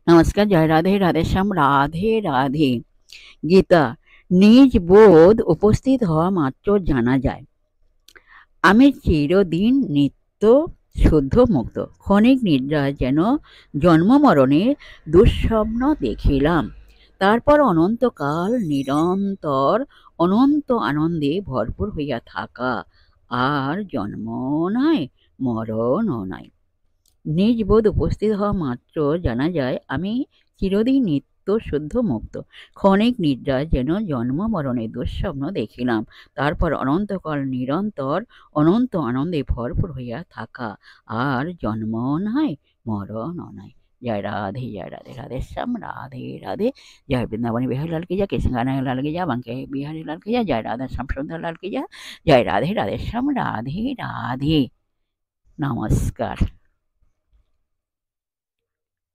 নমস্কার, জয় রাধে, রাধেশ্যাম, রাধে রাধে। গীতা। নিজ বোধ উপস্থিত হওয়া মাত্র জানা যায় আমি চিরদিন নিত্য শুদ্ধ মুক্ত। ক্ষণিক নিদ্রায় যেন জন্ম মরণের দুঃস্বপ্ন দেখিলাম। তারপর অনন্তকাল নিরন্তর অনন্ত আনন্দে ভরপুর হইয়া থাকা। আর জন্ম নাই, মরণও নাই। নিজ বোধ উপস্থিত হওয়া মাত্র জানা যায় আমি চিরদিন নিত্য শুদ্ধ মুক্ত। ক্ষণিক নিদ্রায় যেন জন্ম মরণের দুঃস্বপ্ন দেখিলাম। তারপর অনন্তকাল নিরন্তর অনন্ত আনন্দে ভরপুর হইয়া থাকা। আর জন্ম নাই, মরণও নাই। জয় রাধে, জয় রাধে, রাধেশ্যাম, রাধে রাধে। জয় বৃন্দাবনী বিহারী লাল কি যা, কৃষ্ণ কানাই লাল কি যা, বাঙ্কে বিহারী লাল কি যা, জয় রাধা শ্যাম সুন্দর লাল কি যা, জয় রাধে, রাধেশ্যাম, রাধে রাধে। নমস্কার।